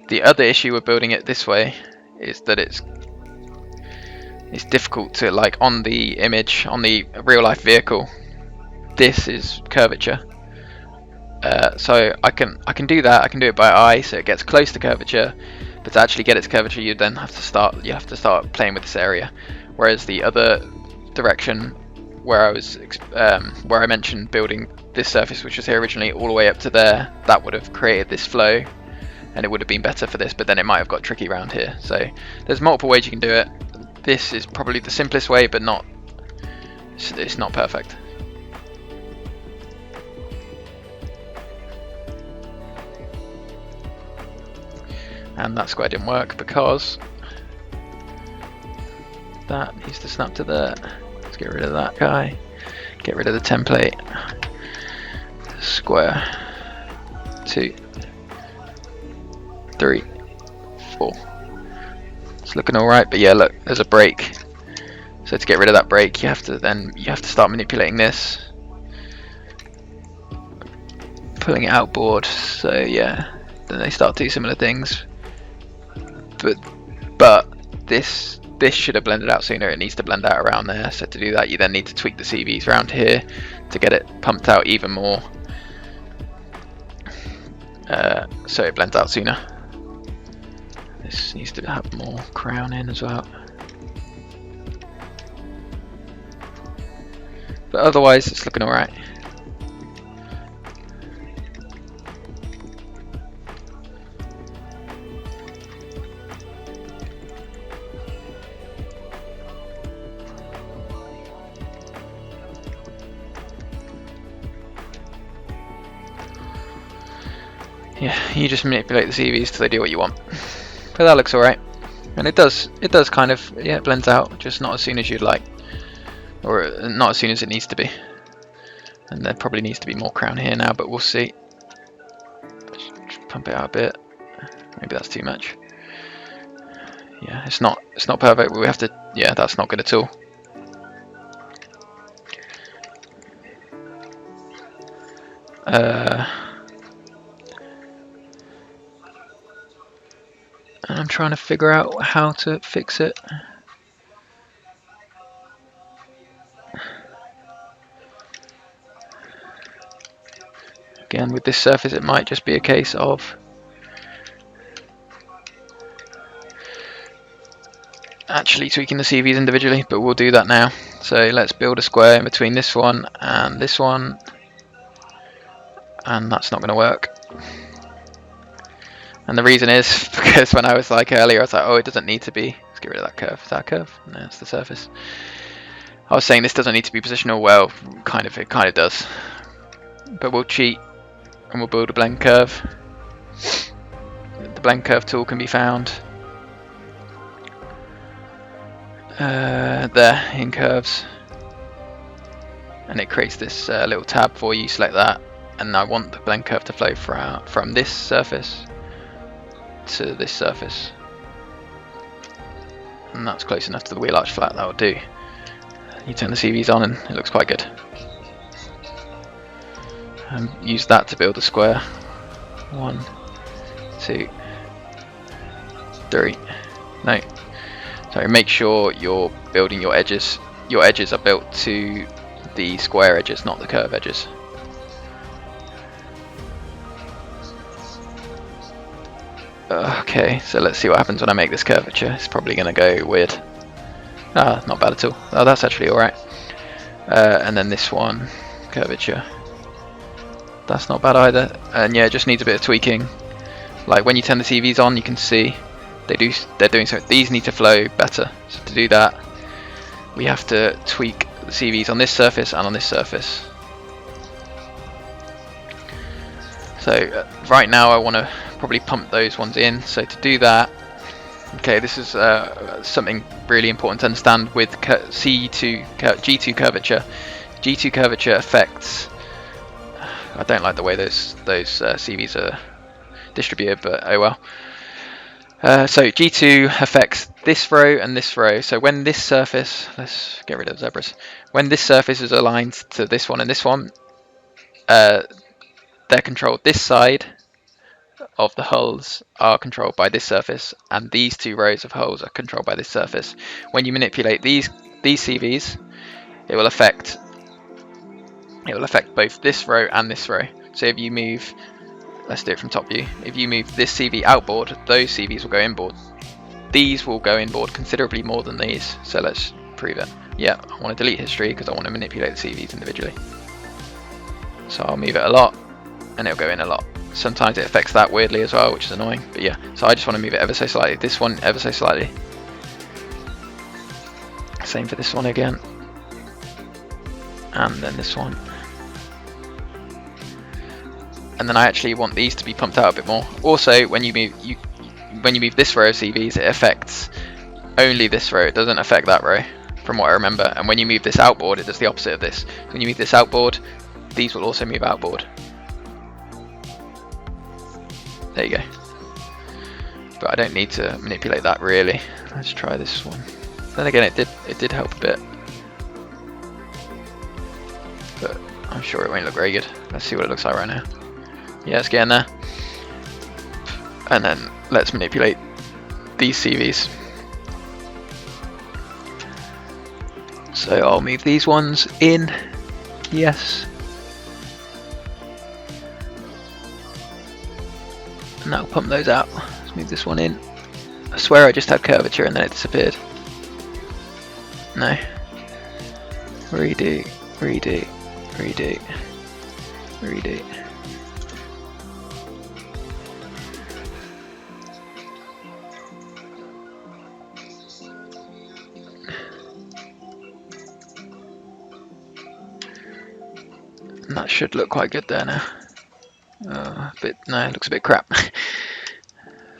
The other issue with building it this way is that it's difficult to, like, on the image, on the real life vehicle, this is curvature. So I can do that. I can do it by eye, so it gets close to curvature. But to actually get its curvature, you then have to start playing with this area. Whereas the other direction, where I mentioned building this surface, which was here originally, all the way up to there, that would have created this flow, and it would have been better for this. But then it might have got tricky around here. So there's multiple ways you can do it. This is probably the simplest way, but it's not perfect. And that square didn't work because that needs to snap to there. Let's get rid of that guy. Get rid of the template. Square. 2, 3, 4. It's looking alright, but yeah, look, there's a break. So to get rid of that break, you have to start manipulating this, pulling it outboard. So yeah, then they start to do similar things. But this should have blended out sooner. It needs to blend out around there. So to do that, you then need to tweak the CVs around here to get it pumped out even more, so it blends out sooner. This needs to have more crown in as well. But otherwise, it's looking alright. Yeah, you just manipulate the CVs till they do what you want. But that looks alright. And it does kind of, yeah, it blends out, just not as soon as you'd like. Or not as soon as it needs to be. And there probably needs to be more crown here now, but we'll see. Pump it out a bit. Maybe that's too much. Yeah, it's not perfect, but we have to, yeah, that's not good at all. I'm trying to figure out how to fix it. Again, with this surface, it might just be a case of actually tweaking the CVs individually, but we'll do that now. So let's build a square in between this one, and that's not going to work. And the reason is because when I was like earlier, I was like, oh, it doesn't need to be. Let's get rid of that curve. Is that a curve? No, it's the surface. I was saying this doesn't need to be positional. Well, it kind of does. But we'll cheat and we'll build a blend curve. The blend curve tool can be found there in curves, and it creates this little tab for you. Select that, and I want the blend curve to flow from this surface to this surface, and that's close enough to the wheel arch flat. That will do. You turn the CVs on and it looks quite good. And use that to build a square. 1, 2, 3. No. So make sure you're building your edges. Your edges are built to the square edges, not the curve edges. Okay, so let's see what happens when I make this curvature. It's probably going to go weird. Ah, not bad at all. Oh, that's actually alright. And then this one, curvature. That's not bad either. And yeah, it just needs a bit of tweaking. Like when you turn the CVs on, you can see they're doing something. These need to flow better. So to do that, we have to tweak the CVs on this surface and on this surface. So right now I want to probably pump those ones in. So to do that, okay, this is something really important to understand with G2 curvature. G2 curvature affects. I don't like the way those CVs are distributed, but oh well. So G2 affects this row and this row. So when this surface, let's get rid of zebras. When this surface is aligned to this one and this one, they're controlled this side of the hulls are controlled by this surface, and these 2 rows of hulls are controlled by this surface. When you manipulate these CVs, it will affect both this row and this row. So if you move, let's do it from top view. If you move this CV outboard, those CVs will go inboard. These will go inboard considerably more than these. So let's prove it. Yeah, I want to delete history because I want to manipulate the CVs individually. So I'll move it a lot, and it'll go in a lot. Sometimes it affects that weirdly as well, which is annoying. But yeah, so I just want to move it ever so slightly. This one ever so slightly. Same for this one again. And then this one. And then I actually want these to be pumped out a bit more. Also, when you move this row of CVs, it affects only this row. It doesn't affect that row, from what I remember. And when you move this outboard, it does the opposite of this. When you move this outboard, these will also move outboard. There you go. But I don't need to manipulate that really. Let's try this one. Then again, it did help a bit, but I'm sure it won't look very good. Let's see what it looks like right now. Yeah, it's getting there. And then let's manipulate these CVs. So I'll move these ones in. Yes. And that'll pump those out. Let's move this one in. I swear I just had curvature and then it disappeared. No. Redo, redo, redo, redo. And that should look quite good there now. No, it looks a bit crap.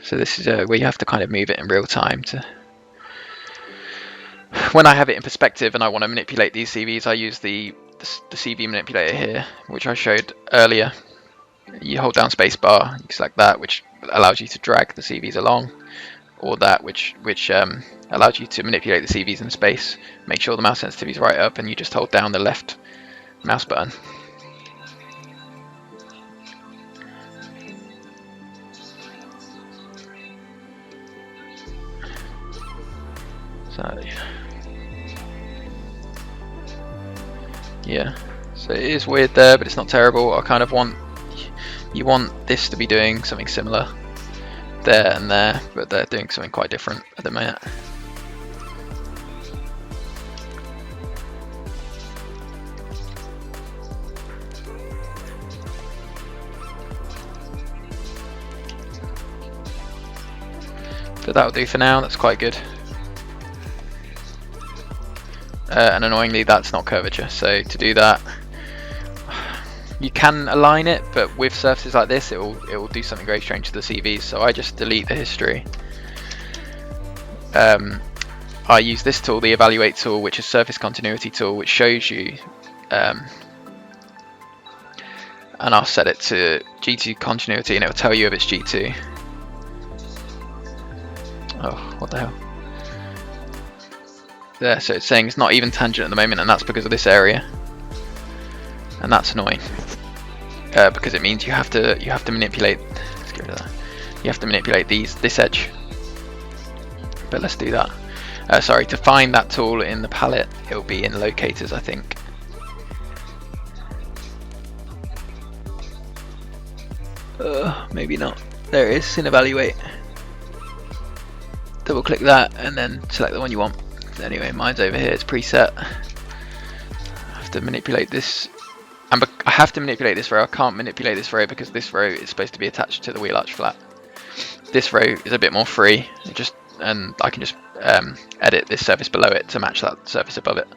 So this is where you have to kind of move it in real time. When I have it in perspective and I want to manipulate these CVs, I use the CV manipulator here, which I showed earlier. You hold down spacebar, you select that, which allows you to drag the CVs along, or that which allows you to manipulate the CVs in space. Make sure the mouse sensitivity is right up, and you just hold down the left mouse button. So yeah, so it is weird there, but it's not terrible. I kind of want, you want this to be doing something similar there and there, but they're doing something quite different at the minute. But that'll do for now. That's quite good. And annoyingly, that's not curvature. So to do that, you can align it, but with surfaces like this, it will do something very strange to the CVs. So I just delete the history. I use this tool, the evaluate tool, which is surface continuity tool, which shows you, and I'll set it to G2 continuity, and it will tell you if it's G2. Oh, what the hell? There, so it's saying it's not even tangent at the moment, and that's because of this area, and that's annoying because it means you have to manipulate. Let's get rid of that. You have to manipulate this edge. But let's do that. Sorry, to find that tool in the palette, it will be in locators, I think. Maybe not. There it is, in evaluate. Double click that and then select the one you want. Anyway, mine's over here, it's preset. I have to manipulate this, and I have to manipulate this row. I can't manipulate this row because this row is supposed to be attached to the wheel arch flat. This row is a bit more free, and I can just edit this surface below it to match that surface above it.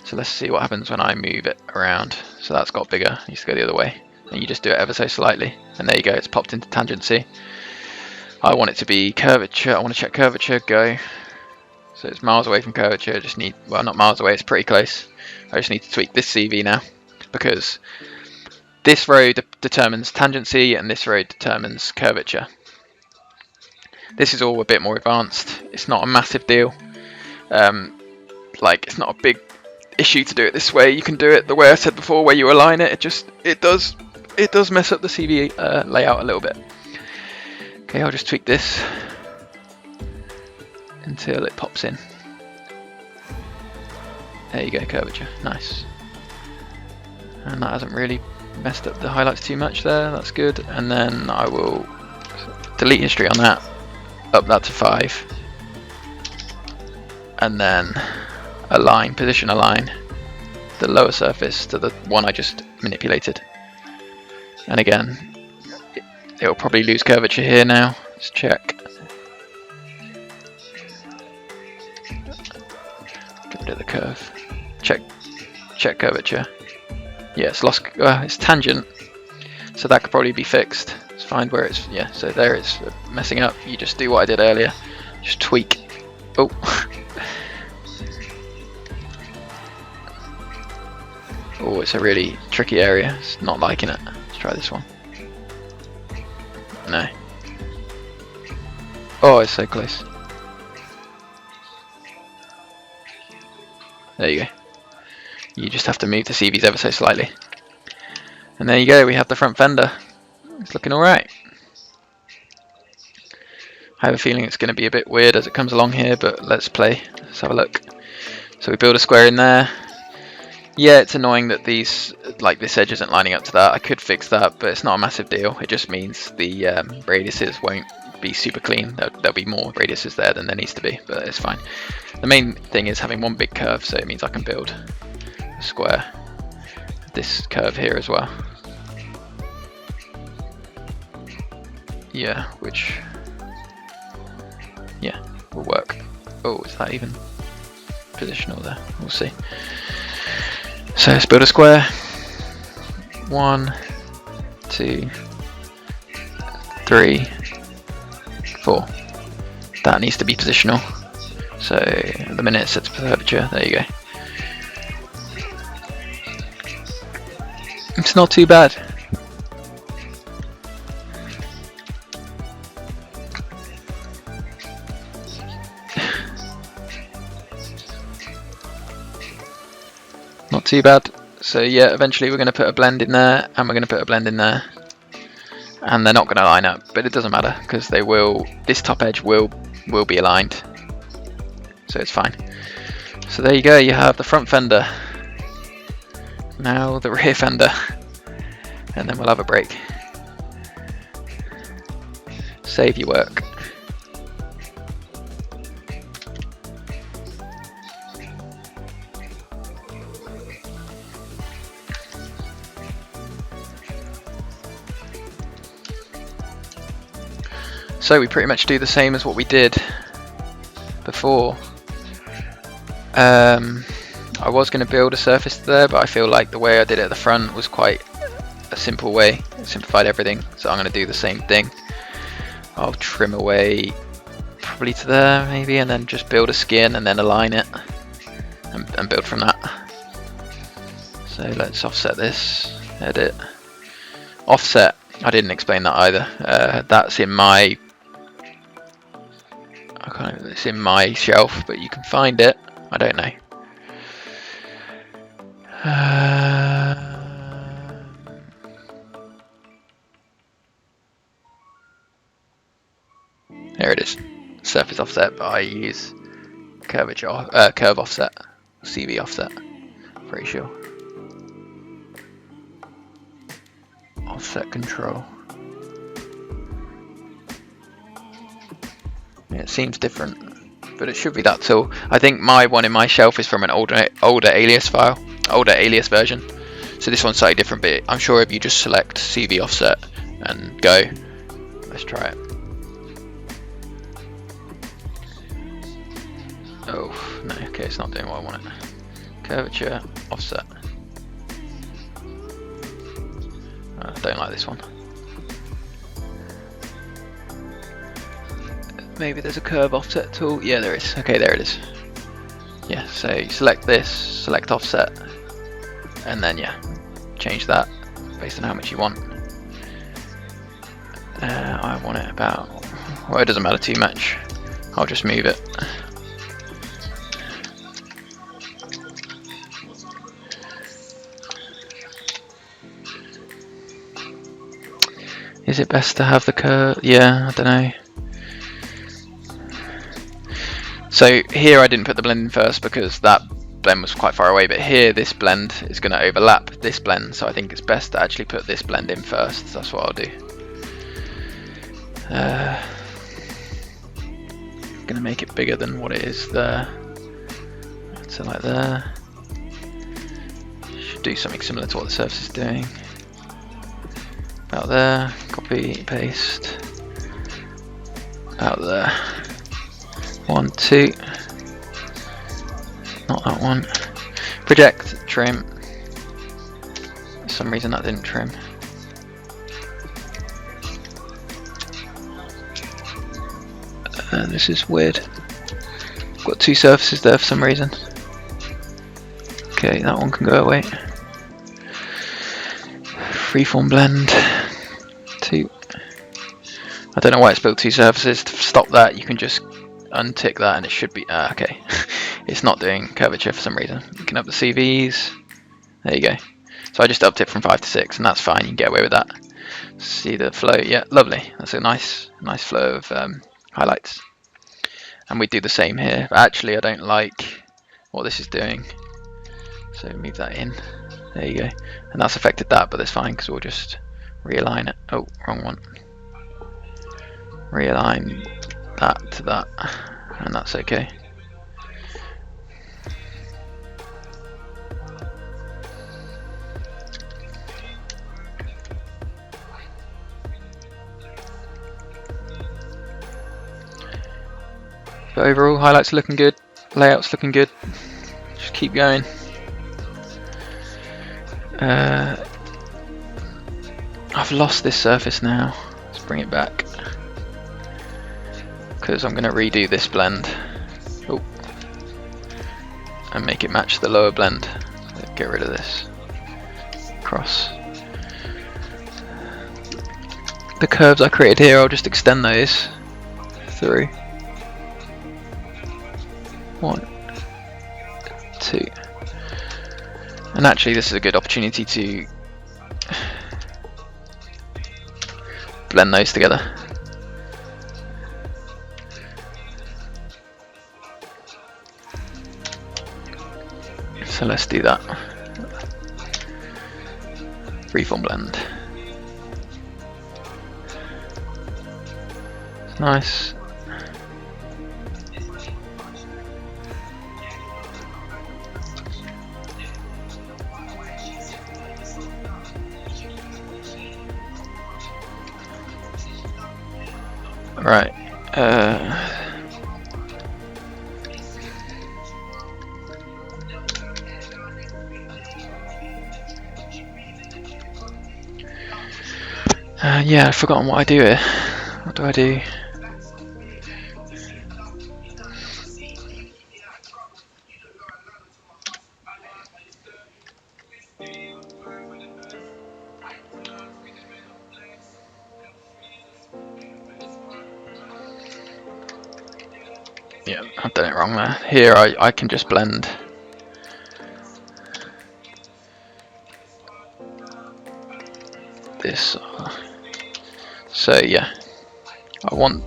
So let's see what happens when I move it around. So that's got bigger, it needs to go the other way. And you just do it ever so slightly, and there you go, it's popped into tangency. I want it to be curvature, I want to check curvature, go. So it's miles away from curvature. I just need, well, not miles away, it's pretty close. I just need to tweak this CV now, because this row determines tangency and this row determines curvature. This is all a bit more advanced. It's not a massive deal. Like, it's not a big issue to do it this way. You can do it the way I said before, where you align it. It does mess up the CV layout a little bit. Okay, I'll just tweak this until it pops in. There you go, curvature, nice. And that hasn't really messed up the highlights too much there, that's good. And then I will delete history on that, up that to 5. And then align, position align the lower surface to the one I just manipulated. And again, it will probably lose curvature here now. Let's check. Get rid of the curve. Check curvature. Yeah, it's lost. It's tangent, so that could probably be fixed. Let's find where it's. Yeah, so there it's messing up. You just do what I did earlier. Just tweak. Oh. Oh, it's a really tricky area. It's not liking it. Let's try this one. No. Oh, it's so close. There you go. You just have to move the CVs ever so slightly. And there you go, we have the front fender. It's looking alright. I have a feeling it's going to be a bit weird as it comes along here, but let's play. Let's have a look. So we build a square in there. Yeah, it's annoying that these, like this edge isn't lining up to that. I could fix that, but it's not a massive deal. It just means the radiuses won't be super clean. There'll be more radiuses there than there needs to be, but it's fine. The main thing is having one big curve, so it means I can build a square. This curve here as well. Yeah, which, yeah, will work. Oh, is that even positional there? We'll see. So let's build a square. 1, 2, 3, 4. That needs to be positional. So at the minute it sets curvature. There you go. It's not too bad. Not too bad. So yeah, eventually we're going to put a blend in there, and we're going to put a blend in there, and they're not going to line up, but it doesn't matter because they will. This top edge will be aligned, so it's fine. So there you go. You have the front fender. Now the rear fender, and then we'll have a break. Save your work. So we pretty much do the same as what we did before. I was going to build a surface there, but I feel like the way I did it at the front was quite a simple way. It simplified everything, so I'm going to do the same thing. I'll trim away probably to there maybe, and then just build a skin and then align it and build from that. So let's offset this, edit, offset. I didn't explain that either. That's in my, it's in my shelf, but you can find it. I don't know. There it is. Surface offset, but I use curvature, curve offset, CV offset. Pretty sure. Offset control. Yeah, it seems different, but it should be that tool. I think my one in my shelf is from an older ALIAS file, older ALIAS version. So this one's slightly different, but I'm sure if you just select CV offset and go, let's try it. Oh no, okay, it's not doing what I want it. Curvature offset. I don't like this one. Maybe there's a curve offset tool. Yeah, there is. Okay, there it is. Yeah, so you select this, select offset, and then yeah, change that based on how much you want. I want it about, well, it doesn't matter too much. I'll just move it. Is it best to have the curve? Yeah, I don't know. So here I didn't put the blend in first because that blend was quite far away, but here this blend is going to overlap this blend, so I think it's best to actually put this blend in first. That's what I'll do. Going to make it bigger than what it is there. So like there. Should do something similar to what the surface is doing. About there. Copy, paste. Out there. 1, 2. Not that one. Project, trim. For some reason that didn't trim. This is weird. Got two surfaces there for some reason. Okay, that one can go away. Freeform blend. 2. I don't know why it's built two surfaces. To stop that, you can just untick that and it should be okay. It's not doing curvature for some reason. You can up the CVs. There you go. So I just upped it from 5 to 6, and that's fine. You can get away with that. See the flow? Yeah, lovely. That's a nice flow of highlights. And we do the same here. But actually, I don't like what this is doing. So move that in. There you go. And that's affected that, but that's fine because we'll just realign it. Oh, wrong one. Realign that to that, and that's okay. But overall, highlights are looking good, layouts looking good. Just keep going. I've lost this surface now. Let's bring it back. Because I'm going to redo this blend. Oh. And make it match the lower blend. So get rid of this. Cross. The curves I created here, I'll just extend those through. 1, 2. And actually this is a good opportunity to blend those together. So let's do that. Freeform blend. Nice. Right. Yeah, I've forgotten what I do here. What do I do? Yeah, I've done it wrong there. Here I can just blend. This. So yeah, I want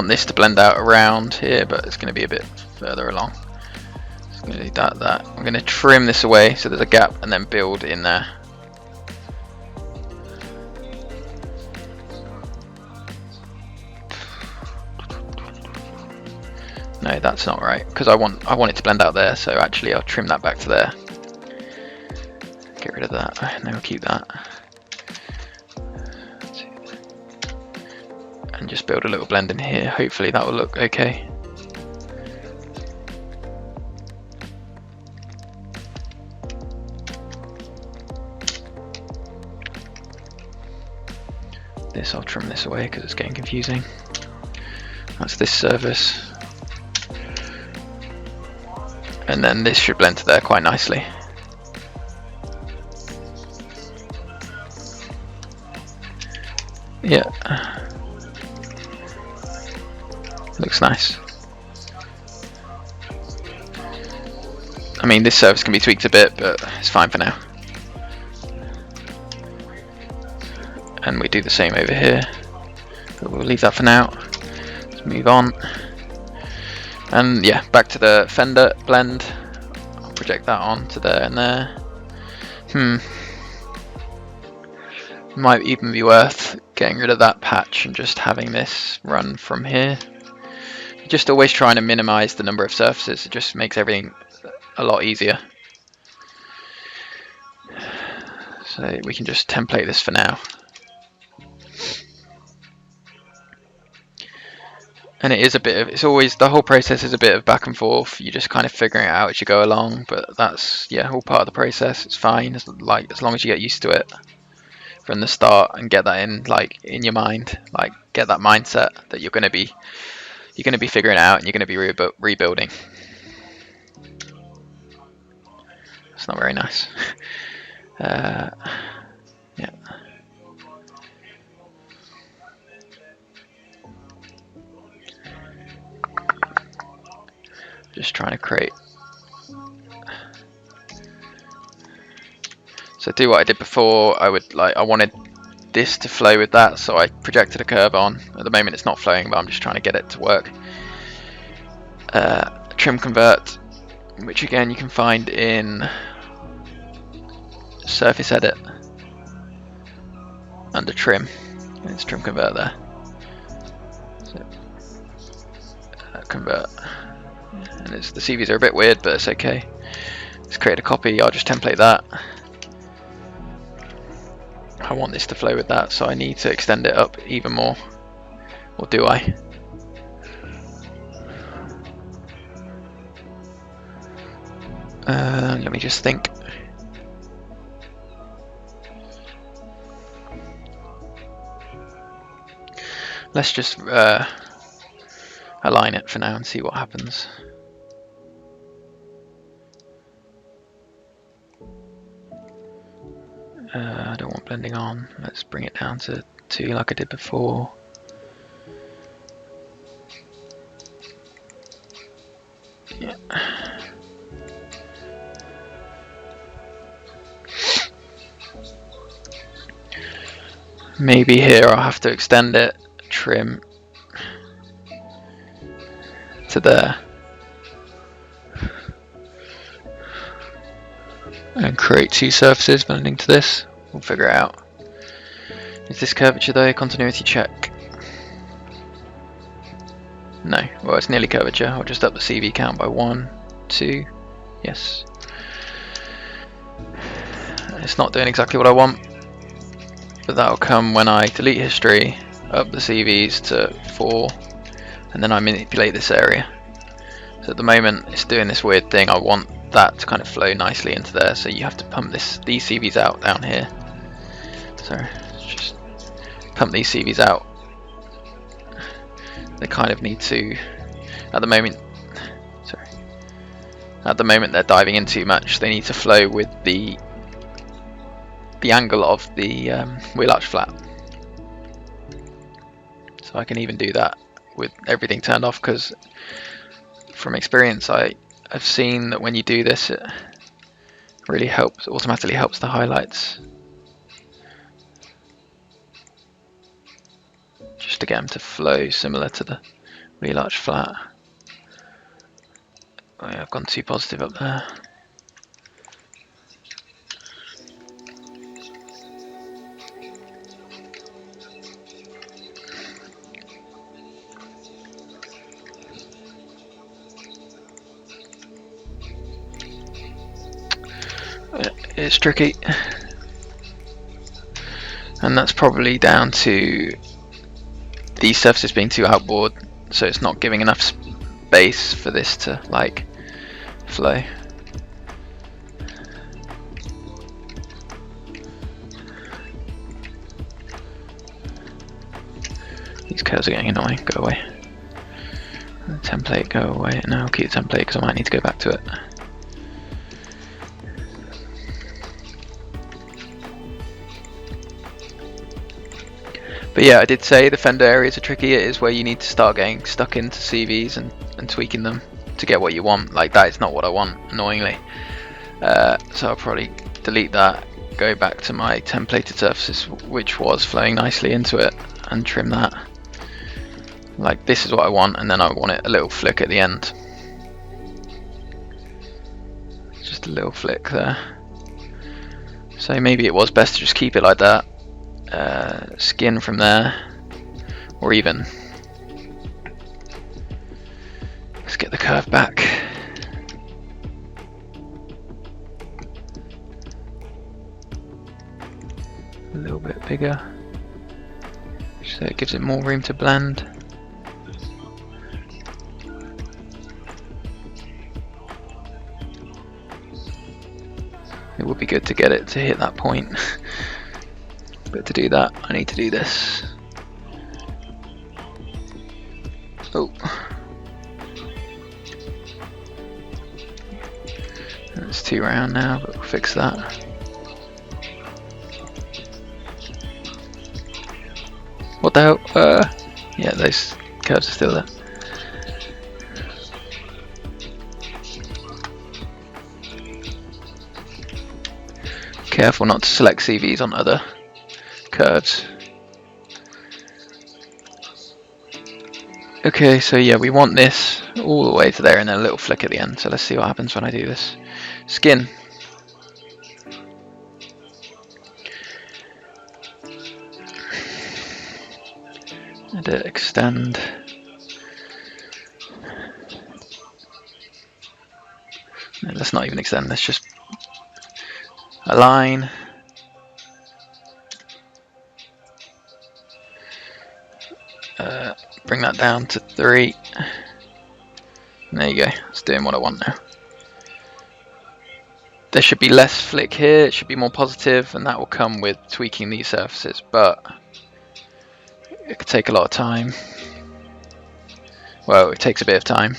this to blend out around here, but it's going to be a bit further along. So I'm going to do that. I'm going to trim this away so there's a gap, and then build in there. No, that's not right, because I want it to blend out there. So actually, I'll trim that back to there. Get rid of that, and then we'll keep that. And just build a little blend in here. Hopefully that will look okay. This, I'll trim this away because it's getting confusing. That's this surface. And then this should blend to there quite nicely. Yeah. Looks nice. I mean, this surface can be tweaked a bit, but it's fine for now. and we do the same over here, but we'll leave that for now. Let's move on, and yeah, back to the Fender blend. I'll project that onto there and there. Might even be worth getting rid of that patch and just having this run from here. Just always trying to minimize the number of surfaces. It just makes everything a lot easier. So we can just template this for now. And it is a bit of, it's always, the whole process is a bit of back and forth. You're just kind of figuring it out as you go along, but that's, yeah, all part of the process. It's fine, as long as you get used to it from the start and get that in your mind, like get that mindset that you're going to be figuring it out and you're going to be rebuilding. It's not very nice. Yeah. Just trying to create. So do what I did before. I wanted this to flow with that, so I projected a curve on. At the moment it's not flowing, but I'm just trying to get it to work. Trim convert, which again you can find in surface edit under trim. It's trim convert there. So, convert, and the CVs are a bit weird, but it's okay. Let's create a copy. I'll just template that. I want this to flow with that, so I need to extend it up even more. Or do I? Let me just think. Let's just align it for now and see what happens. I don't want blending on. Let's bring it down to 2 like I did before. Yeah. Maybe here I'll have to extend it, trim to there, and create 2 surfaces blending to this. We'll figure it out. Is this curvature though? Continuity check. No, well it's nearly curvature. I'll just up the CV count by 1, 2, yes. It's not doing exactly what I want, but that'll come when I delete history, up the CVs to 4, and then I manipulate this area. So at the moment it's doing this weird thing. I want that to kind of flow nicely into there, so you have to pump these CVs out down here. So just pump these CVs out. They kind of need to, at the moment they're diving in too much. They need to flow with the angle of the wheel arch flat. So I can even do that with everything turned off, because from experience I've seen that when you do this it really helps, automatically helps the highlights. Just to get them to flow similar to the wheel arch flat. Oh yeah, I've gone too positive up there. It's tricky, and that's probably down to these surfaces being too outboard, so it's not giving enough space for this to like flow. These curves are getting annoying. Go away. The template, go away. No, I'll keep the template because I might need to go back to it. But yeah, I did say the Fender areas are tricky. It is where you need to start getting stuck into CVs and tweaking them to get what you want. Like that is not what I want, annoyingly. So I'll probably delete that, go back to my templated surfaces, which was flowing nicely into it, and trim that. Like, this is what I want, and then I want it a little flick at the end. Just a little flick there. So maybe it was best to just keep it like that. Skin from there, or even let's get the curve back. A little bit bigger, so it gives it more room to blend. It would be good to get it to hit that point. But to do that, I need to do this. Oh. It's too round now, but we'll fix that. What the hell? Yeah, those curves are still there. Careful not to select CVs on other curves. Okay, so yeah, we want this all the way to there and then a little flick at the end. So let's see what happens when I do this. Skin. Edit, extend. No, let's not even extend, let's just align. Bring that down to 3. There you go, it's doing what I want now. There should be less flick here, it should be more positive, and that will come with tweaking these surfaces, but it could take a lot of time. Well, it takes a bit of time.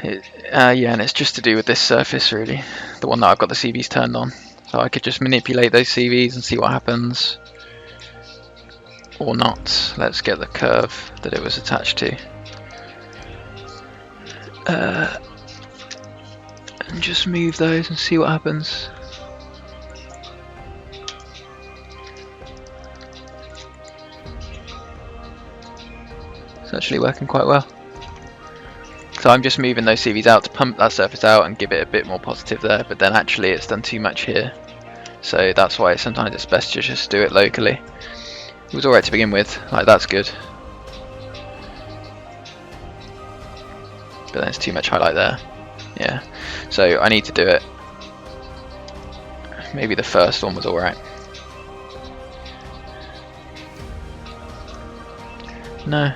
Yeah, and it's just to do with this surface really, the one that I've got the CVs turned on. So I could just manipulate those CVs and see what happens. Or not. Let's get the curve that it was attached to. And just move those and see what happens. It's actually working quite well. So I'm just moving those CVs out to pump that surface out and give it a bit more positive there, but then actually it's done too much here. So that's why sometimes it's best to just do it locally. It was alright to begin with, like that's good. But then it's too much highlight there. Yeah, so I need to do it. Maybe the first one was alright. No,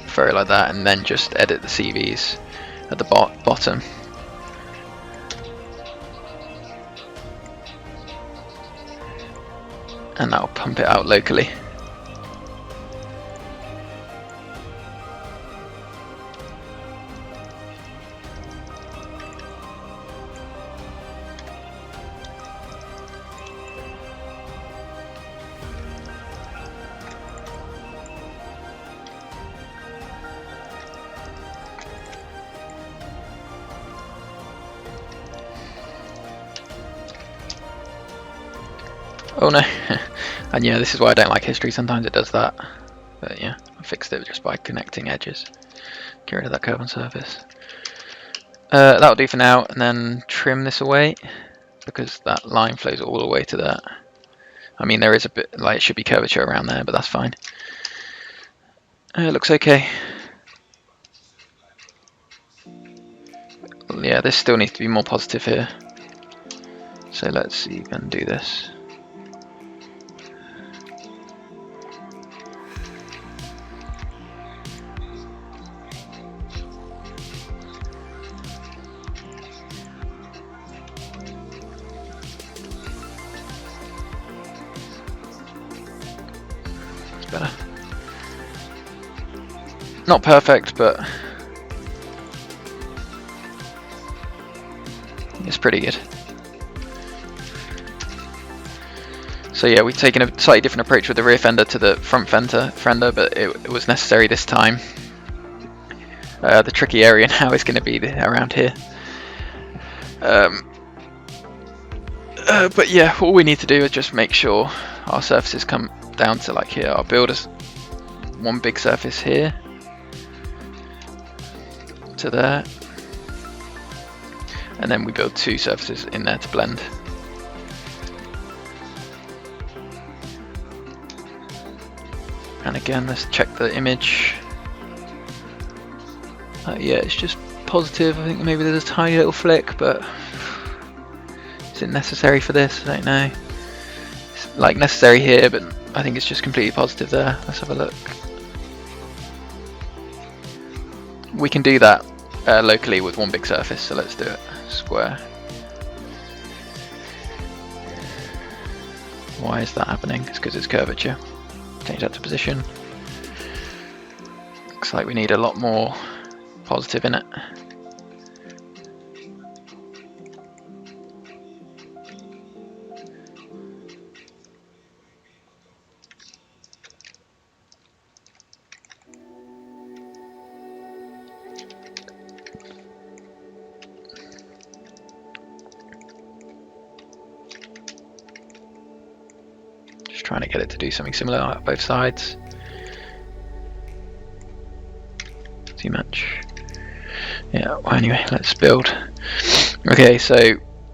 prefer it like that and then just edit the CVs at the bottom. And that'll pump it out locally. Oh no. And yeah, this is why I don't like history, sometimes it does that. But yeah, I fixed it just by connecting edges. Get rid of that curve on surface. That'll do for now, and then trim this away, because that line flows all the way to that. I mean, there is a bit, like, it should be curvature around there, but that's fine. It looks okay. Yeah, this still needs to be more positive here. So let's even do this. Better. Not perfect, but it's pretty good. So yeah, we've taken a slightly different approach with the rear fender to the front fender, but it was necessary this time. The tricky area now is going to be around here. But yeah, all we need to do is just make sure our surfaces come down to like here. I'll build one big surface here to there, and then we build two surfaces in there to blend. And again, let's check the image. Yeah, it's just positive. I think maybe there's a tiny little flick, but is it necessary for this? I don't know. It's like necessary here, but I think it's just completely positive there. Let's have a look. We can do that locally with one big surface, so let's do it. Square. Why is that happening? It's because it's curvature. Change that to position. Looks like we need a lot more positive in it. Just trying to get it to do something similar on both sides. Too much. Yeah, well, anyway, let's build. Okay, so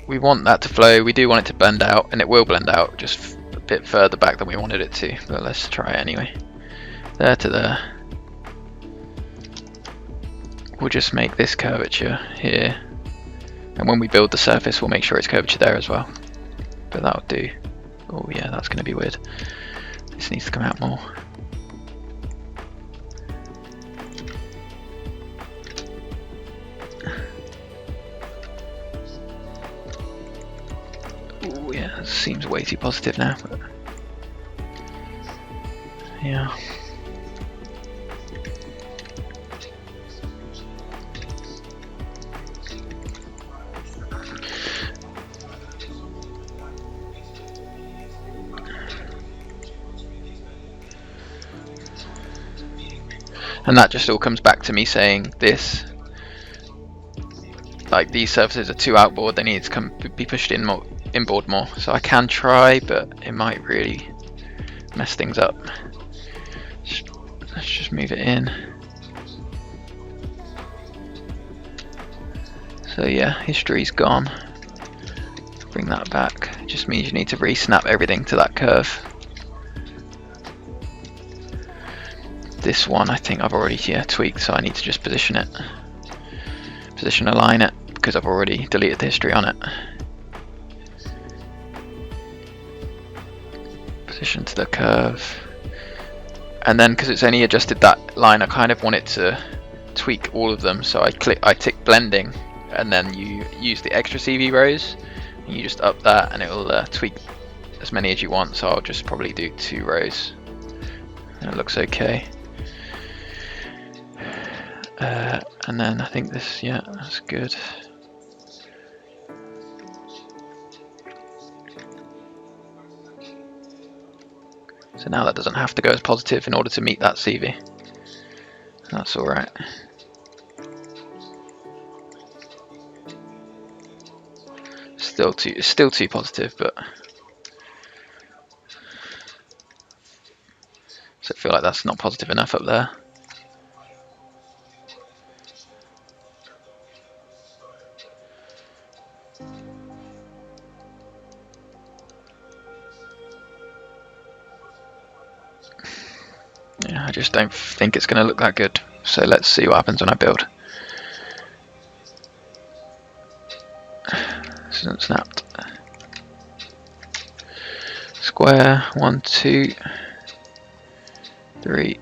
we want that to flow. We do want it to blend out, and it will blend out just a bit further back than we wanted it to, but let's try it anyway. There to there. We'll just make this curvature here, and when we build the surface we'll make sure it's curvature there as well, but that'll do. Oh yeah, that's going to be weird. This needs to come out more. Oh yeah, it seems way too positive now, but yeah. And that just all comes back to me saying this, like these surfaces are too outboard, they need to be pushed inboard more. So I can try, but it might really mess things up. Let's just move it in. So yeah, history's gone. Bring that back. It just means you need to re-snap everything to that curve. This one I think I've already tweaked, so I need to just position it. Position align it, because I've already deleted the history on it. Position to the curve. And then because it's only adjusted that line, I kind of want it to tweak all of them, so I tick blending, and then you use the extra CV rows, and you just up that and it will tweak as many as you want, so I'll just probably do 2 rows. And it looks okay. And then I think this, yeah, that's good. So now that doesn't have to go as positive in order to meet that CV. That's alright. It's still too positive, but so I feel like that's not positive enough up there. Yeah, I just don't think it's going to look that good. So let's see what happens when I build. This isn't snapped. Square, 1, 2, 3.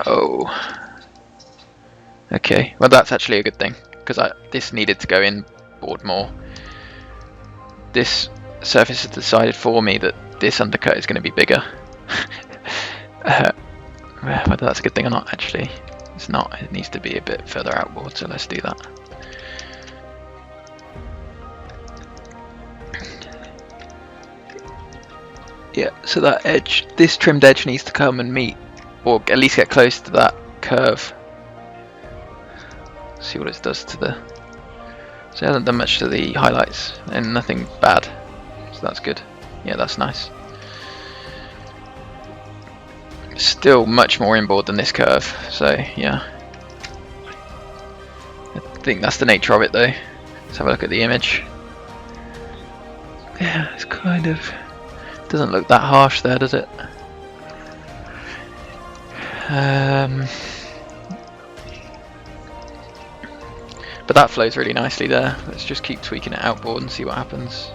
Oh. Okay, well that's actually a good thing, because this needed to go inboard more. This surface has decided for me that this undercut is going to be bigger. Whether that's a good thing or not, actually, it's not. It needs to be a bit further outboard, so let's do that. Yeah, so that edge, this trimmed edge needs to come and meet, or at least get close to that curve. See what it does to the... So it hasn't done much to the highlights, and nothing bad. so that's good. Yeah, that's nice. Still much more inboard than this curve, so yeah. I think that's the nature of it though. Let's have a look at the image. Yeah, it's kind of... doesn't look that harsh there, does it? But that flows really nicely there. Let's just keep tweaking it outboard and see what happens.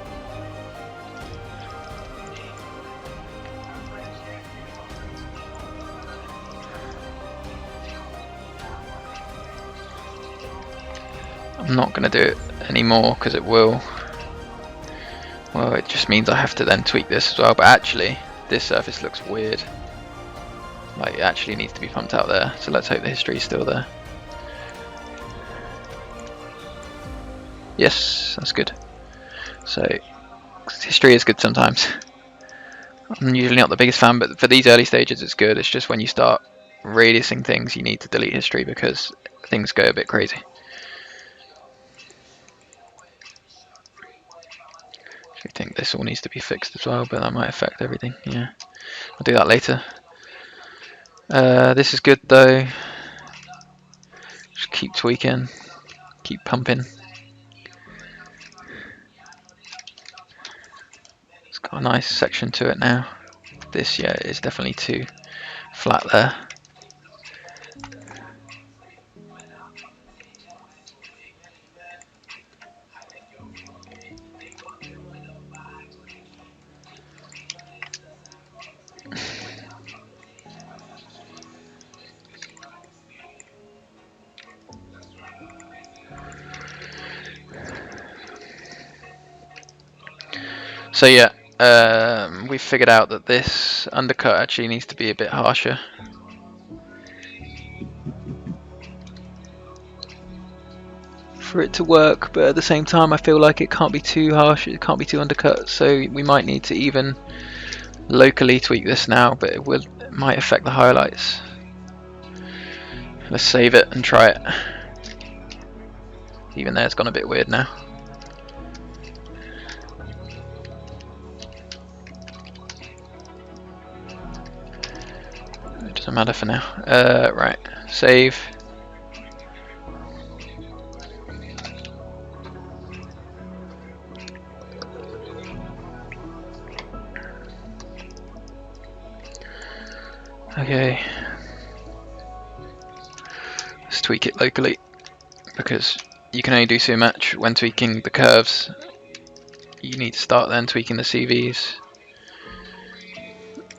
I'm not going to do it anymore because it will... well, it just means I have to then tweak this as well, but actually this surface looks weird. Like, it actually needs to be pumped out there, so let's hope the history is still there. Yes, that's good. So, history is good sometimes. I'm usually not the biggest fan, but for these early stages it's good. It's just when you start radiusing things you need to delete history because things go a bit crazy. I think this all needs to be fixed as well, but that might affect everything. Yeah, I'll do that later. This is good though. Just keep tweaking, keep pumping. It's got a nice section to it now. This, yeah, is definitely too flat there. So yeah, we figured out that this undercut actually needs to be a bit harsher. For it to work, but at the same time I feel like it can't be too harsh, it can't be too undercut, so we might need to even locally tweak this now, but it might affect the highlights. Let's save it and try it. Even there it's gone a bit weird now. It doesn't matter for now. Right, save. Okay, let's tweak it locally because you can only do so much when tweaking the curves. You need to start then tweaking the CVs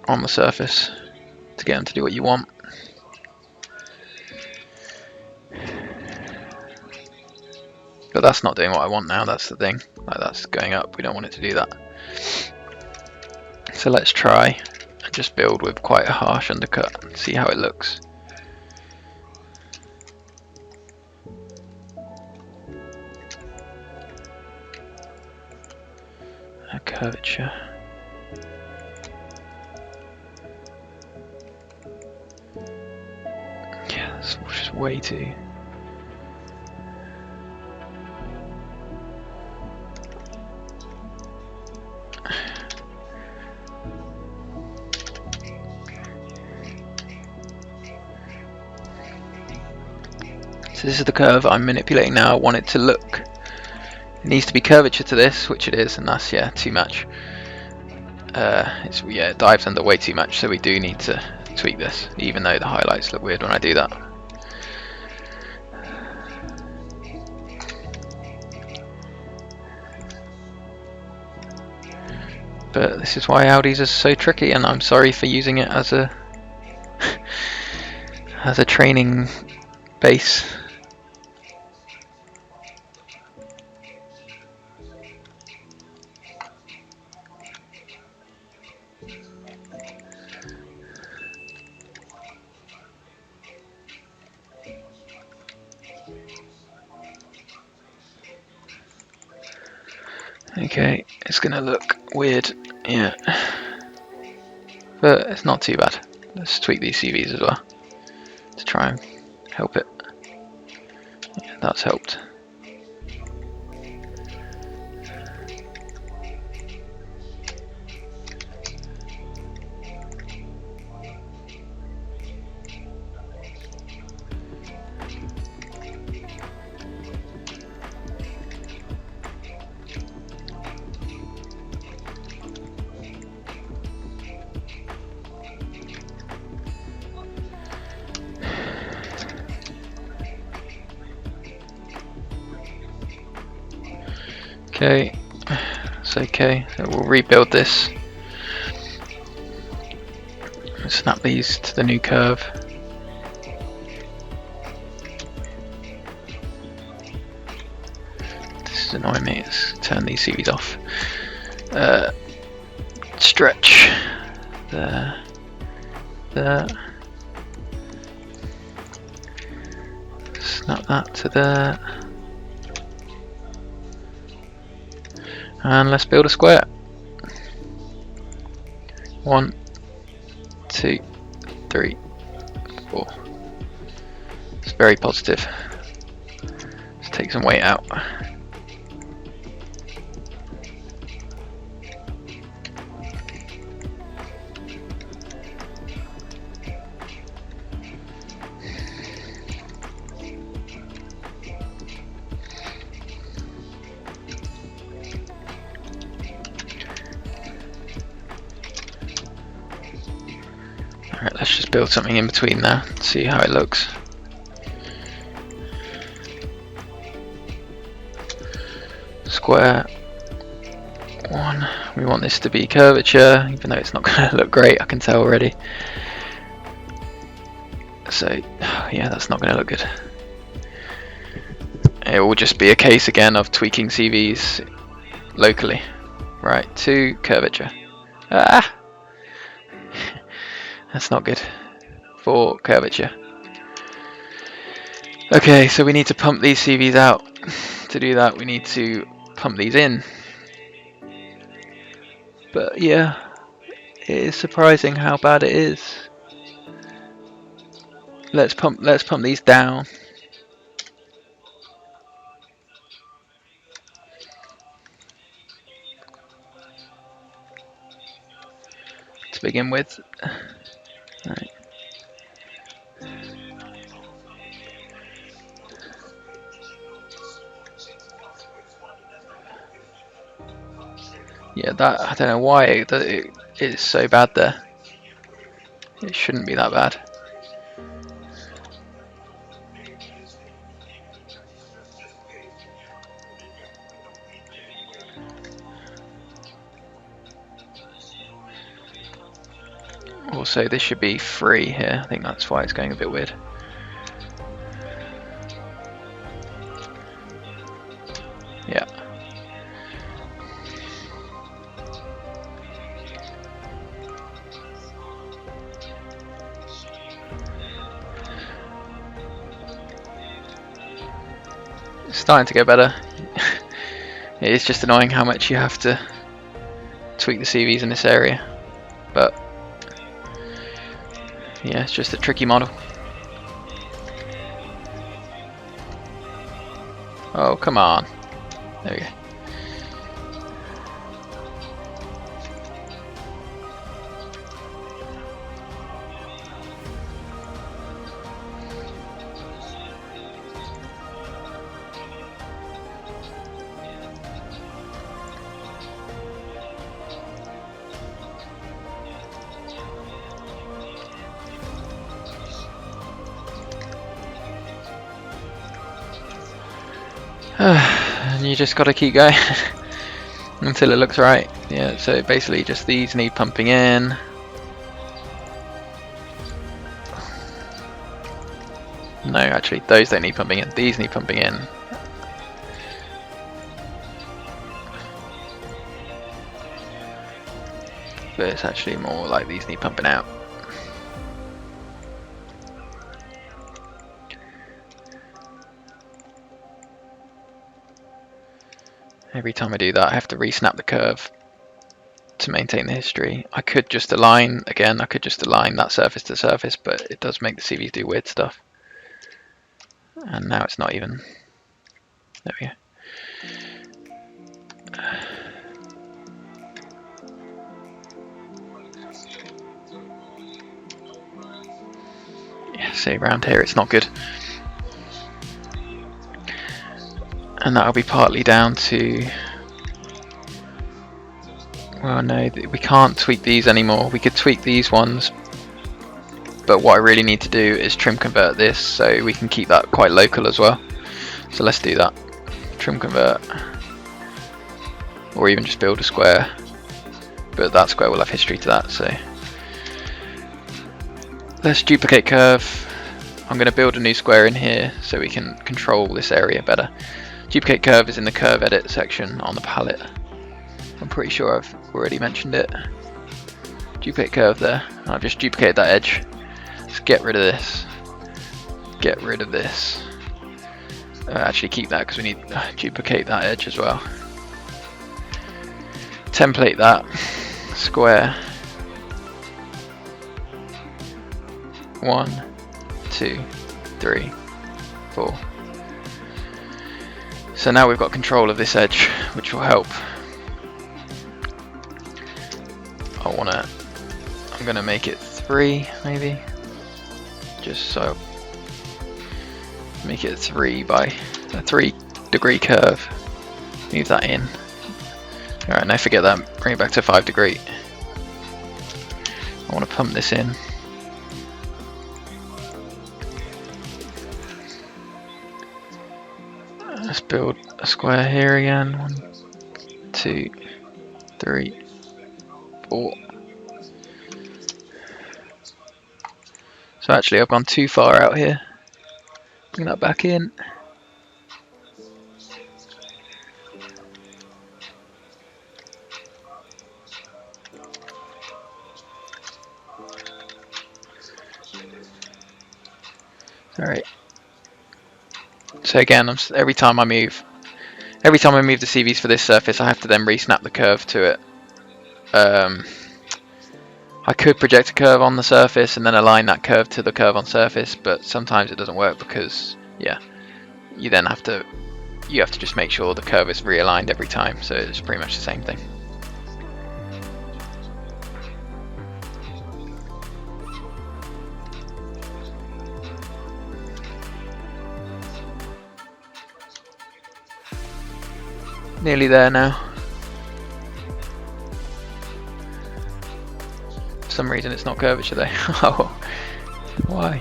on the surface to get them to do what you want. But that's not doing what I want now, that's the thing. Like, that's going up, we don't want it to do that. So let's try and just build with quite a harsh undercut and see how it looks. A curvature. Yeah, that's just way too... So this is the curve I'm manipulating now. I want it to look, it needs to be curvature to this, which it is, and that's, yeah, too much. It dives under way too much, so we do need to tweak this, even though the highlights look weird when I do that. But this is why Audis are so tricky, and I'm sorry for using it as a as a training base. Okay, it's gonna look weird, yeah, but it's not too bad. Let's tweak these CVs as well to try and help it. Yeah, that's helped. Okay, it's okay. So we'll rebuild this. Snap these to the new curve. This is annoying me. Let's turn these CVs off. Stretch. There. There. Snap that to there. And let's build a square. 1, 2, 3, 4. It's very positive. Let's take some weight out. Alright, let's just build something in between there, see how it looks. Square 1. We want this to be curvature, even though it's not going to look great, I can tell already. So, yeah, that's not going to look good. It will just be a case again of tweaking CVs locally. Right, 2, curvature. Ah! That's not good. 4, curvature. Okay, so we need to pump these CVs out. To do that, we need to pump these in. But yeah, it is surprising how bad it is. Let's pump these down. To begin with. Right. Yeah, that, I don't know why it is so bad there. It shouldn't be that bad. Also, this should be 3 here. I think that's why it's going a bit weird. Yeah. It's starting to get better. It is just annoying how much you have to tweak the CVs in this area, but yeah, it's just a tricky model. Oh, come on. There we go. And you just gotta keep going until it looks right. Yeah, so basically just these need pumping in. No, actually those don't need pumping in, these need pumping in. But it's actually more like these need pumping out. Every time I do that I have to re-snap the curve to maintain the history. I could just align, again, I could just align that surface to surface, but it does make the CVs do weird stuff. And now it's not even, there we go. Yeah, see around here it's not good. And that'll be partly down to, well no, we can't tweak these anymore. We could tweak these ones, but what I really need to do is trim convert this so we can keep that quite local as well. So let's do that. Trim convert. or even just build a square, but that square will have history to that. So let's duplicate curve. I'm going to build a new square in here so we can control this area better. Duplicate curve is in the curve edit section on the palette. I'm pretty sure I've already mentioned it. Duplicate curve there. I've just duplicated that edge. Let's get rid of this. Get rid of this. Actually keep that because we need to duplicate that edge as well. Template that square. 1, 2, 3, 4. So now we've got control of this edge, which will help. I'm gonna make it 3 maybe, just so make it 3 by a 3-degree curve. Move that in. Alright, now forget that, bring it back to 5 degree. I want to pump this in. Let's build a square here again. 1, 2, 3, 4. So actually I've gone too far out here. Bring that back in. Alright. So again, every time I move the CVs for this surface, I have to then re-snap the curve to it. I could project a curve on the surface and then align that curve to the curve on surface, but sometimes it doesn't work because, yeah, you then have to just make sure the curve is realigned every time. So it's pretty much the same thing. Nearly there now. For some reason it's not curvature though. Oh, why?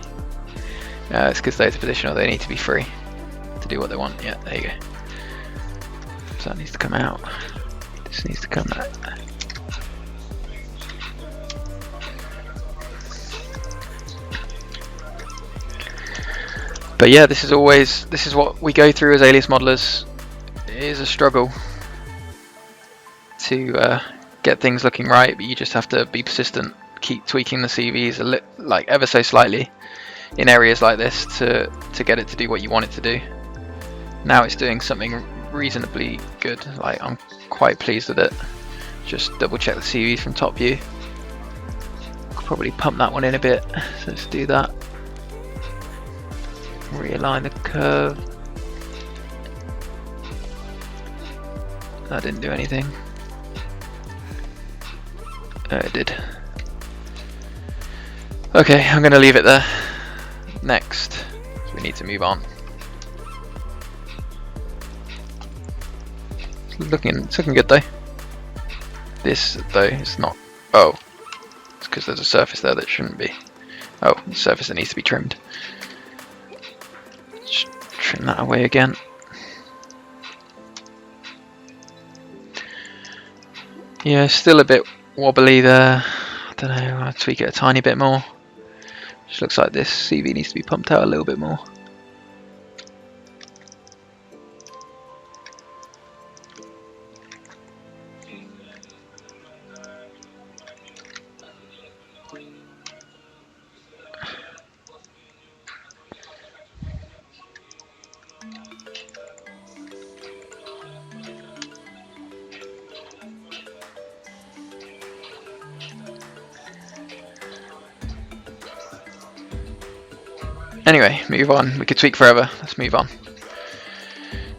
It's because those are positional, they need to be free to do what they want. Yeah, there you go. So that needs to come out. This needs to come out. But yeah, this is what we go through as alias modelers. It is a struggle to get things looking right, but you just have to be persistent, keep tweaking the CVs like ever so slightly in areas like this to get it to do what you want it to do. Now it's doing something reasonably good. Like, I'm quite pleased with it. Just double check the CVs from top view. Could probably pump that one in a bit. So let's do that. Realign the curve. That didn't do anything. Oh, it did. Okay, I'm gonna leave it there. Next, so we need to move on. It's looking good though. This though is not. Oh, it's because there's a surface there that shouldn't be. Oh, the surface that needs to be trimmed. Just trim that away again. Yeah, still a bit wobbly there. I don't know, I'll tweak it a tiny bit more. Just looks like this CV needs to be pumped out a little bit more. Anyway, move on. We could tweak forever. Let's move on.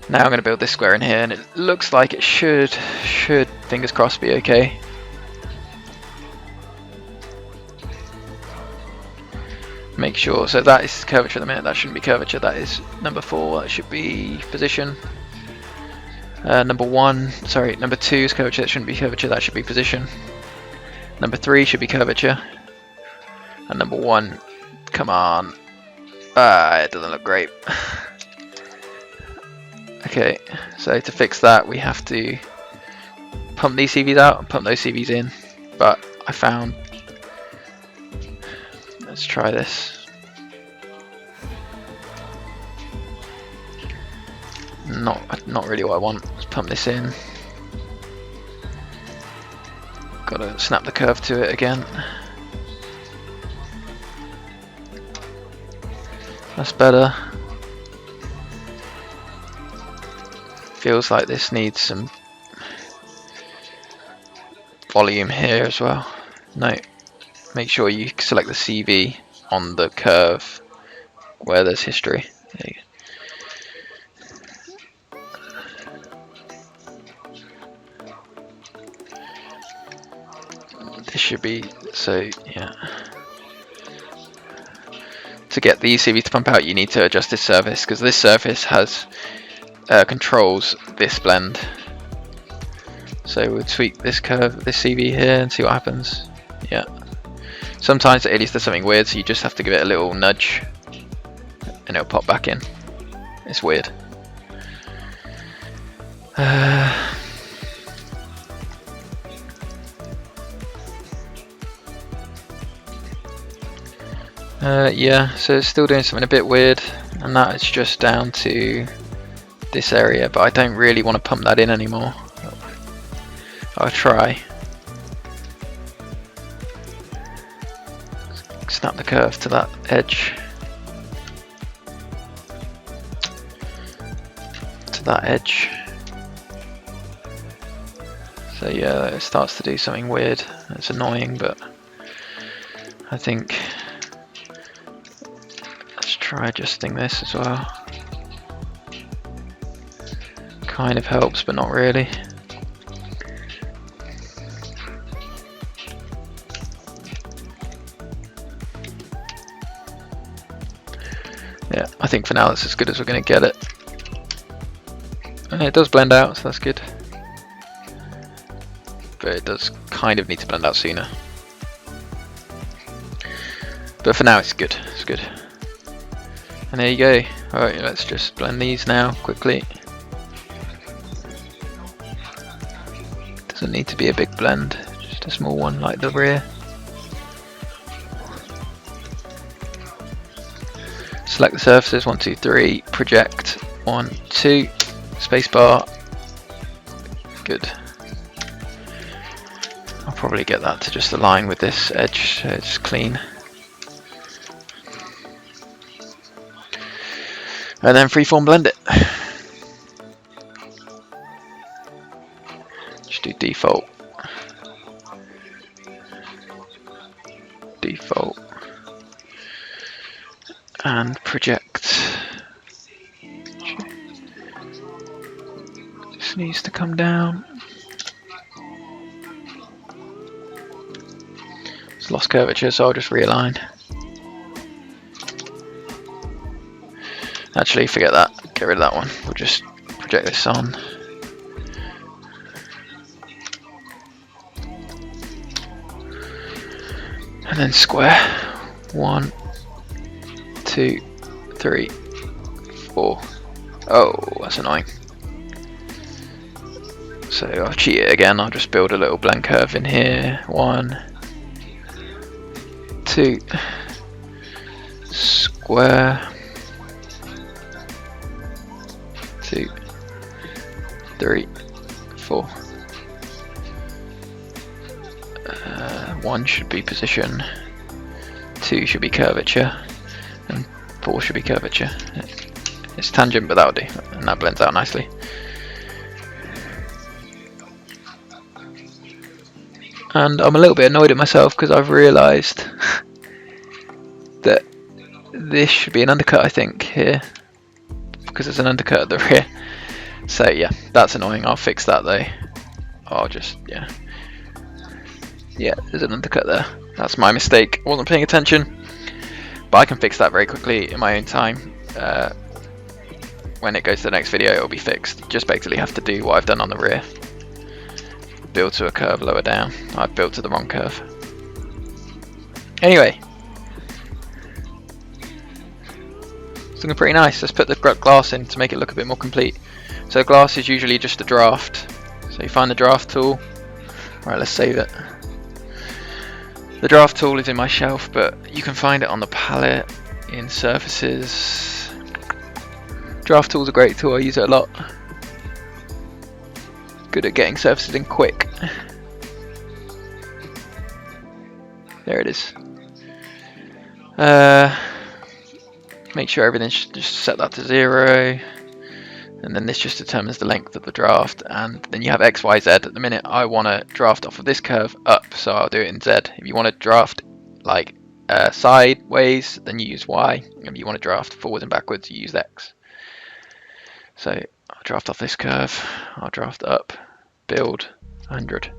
Now I'm going to build this square in here, and it looks like it should, fingers crossed, be okay. Make sure. So that is curvature at the minute. That shouldn't be curvature. That is number 4. That should be position. Number 2 is curvature. That shouldn't be curvature. That should be position. Number 3 should be curvature. And number 1, come on. It doesn't look great. Okay, so to fix that we have to pump these CVs out and pump those CVs in, but I found, let's try this. Not really what I want. Let's pump this in. Gotta snap the curve to it again. That's better. Feels like this needs some volume here as well. No, make sure you select the CV on the curve where there's history. There you go. This should be, so yeah. To get the CV to pump out, you need to adjust this surface, because this surface has controls this blend. So we'll tweak this curve, this CV here, and see what happens. Yeah. Sometimes the ALIAS does something weird, so you just have to give it a little nudge, and it'll pop back in. It's weird. Yeah, so it's still doing something a bit weird, and that is just down to this area, but I don't really want to pump that in anymore. I'll try. Snap the curve to that edge. To that edge. So yeah, it starts to do something weird. It's annoying, but I think let's try adjusting this as well. Kind of helps, but not really. Yeah, I think for now that's as good as we're going to get it. And it does blend out, so that's good. But it does kind of need to blend out sooner. But for now it's good, it's good. And there you go. Alright, let's just blend these now quickly. Doesn't need to be a big blend, just a small one like the rear. Select the surfaces, 1, 2, 3, project, 1, 2, spacebar. Good. I'll probably get that to just align with this edge so it's clean. And then freeform blend it. Just do default. Default. And project. This needs to come down. It's lost curvature, so I'll just realign. Actually, forget that. Get rid of that one. We'll just project this on. And then square. 1, 2, 3, 4. Oh, that's annoying. So I'll cheat it again. I'll just build a little blend curve in here. 1, 2, square. 2, 3, 4. 1 should be position. 2 should be curvature. And 4 should be curvature. It's tangent, but that'll do, and that blends out nicely. And I'm a little bit annoyed at myself because I've realised that this should be an undercut, I think, here, because there's an undercut at the rear. So yeah, that's annoying. I'll fix that though. I'll just, yeah, there's an undercut there. That's my mistake. I wasn't paying attention, but I can fix that very quickly in my own time. When it goes to the next video, it'll be fixed. Just basically have to do what I've done on the rear. Build to a curve lower down. I've built to the wrong curve. Anyway, it's looking pretty nice. Let's put the glass in to make it look a bit more complete. So glass is usually just a draft. So you find the draft tool. Right, let's save it. The draft tool is in my shelf, but you can find it on the palette in surfaces. Draft tool's a great tool, I use it a lot. Good at getting surfaces in quick. There it is. Make sure everything's just set that to 0. And then this just determines the length of the draft, and then you have X, Y, Z. At the minute I want to draft off of this curve up, so I'll do it in Z. If you want to draft like sideways, then you use Y. If you want to draft forwards and backwards, you use X. So I'll draft off this curve, I'll draft up, build 100.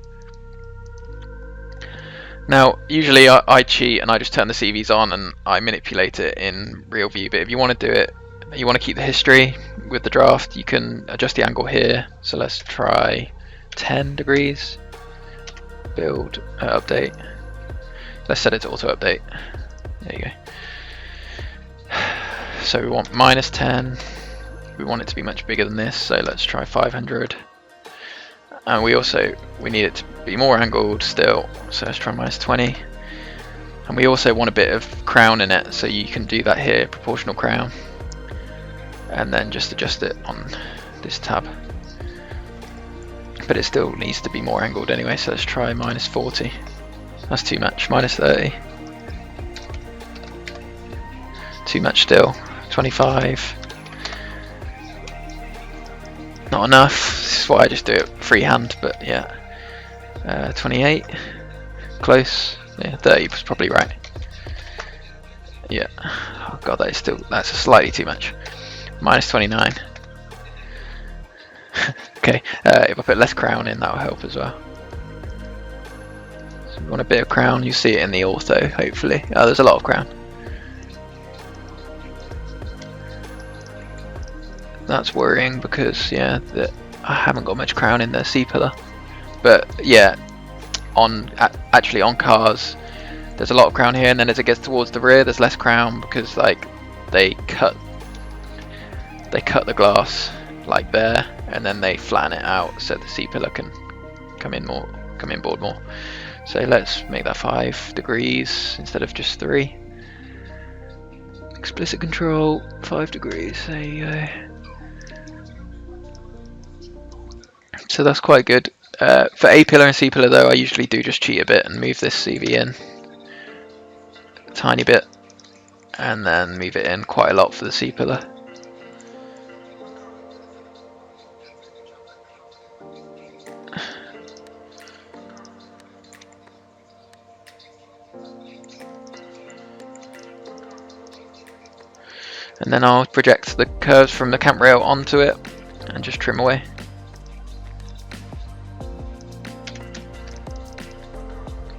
Now usually I cheat and I just turn the CVs on and I manipulate it in real view, but if you want to do it, you want to keep the history with the draft, you can adjust the angle here. So let's try 10 degrees, build, update. Let's set it to auto update. There you go. So we want -10. We want it to be much bigger than this, so let's try 500. And we need it to be more angled still, so let's try -20. And we also want a bit of crown in it, so you can do that here, proportional crown. And then just adjust it on this tab, but it still needs to be more angled anyway, so let's try -40. That's too much. -30, too much still. 25, not enough. This is why I just do it freehand, but yeah. 28, close. Yeah, 30 was probably right. Yeah, oh god, that's slightly too much. -29. Okay, if I put less crown in, that'll help as well. So we want a bit of crown. You see it in the auto, hopefully. Oh, there's a lot of crown. That's worrying because I haven't got much crown in the C pillar. But yeah, actually on cars, there's a lot of crown here, and then as it gets towards the rear, there's less crown because like they cut the glass like there, and then they flatten it out so the C pillar can come inboard more. So let's make that 5 degrees instead of just 3. Explicit control, 5 degrees. There you go. So that's quite good. For A pillar and C pillar though, I usually do just cheat a bit and move this CV in a tiny bit, and then move it in quite a lot for the C pillar. And then I'll project the curves from the camp rail onto it and just trim away.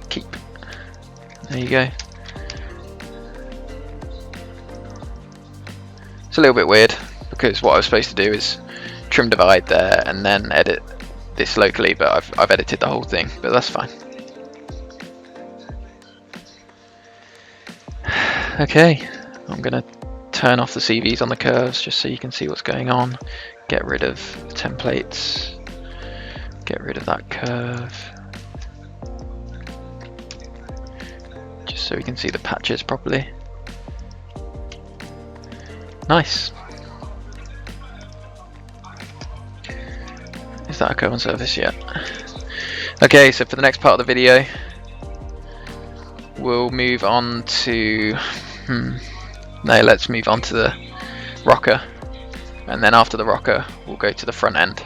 Keep. There you go. It's a little bit weird because what I was supposed to do is trim divide there and then edit this locally, but I've edited the whole thing, but that's fine. Okay, I'm gonna turn off the CVs on the curves just so you can see what's going on. Get rid of templates, get rid of that curve, just so we can see the patches properly. Nice. Is that a curve on surface yet? Okay, so for the next part of the video, we'll move on to let's move on to the rocker, and then after the rocker we'll go to the front end.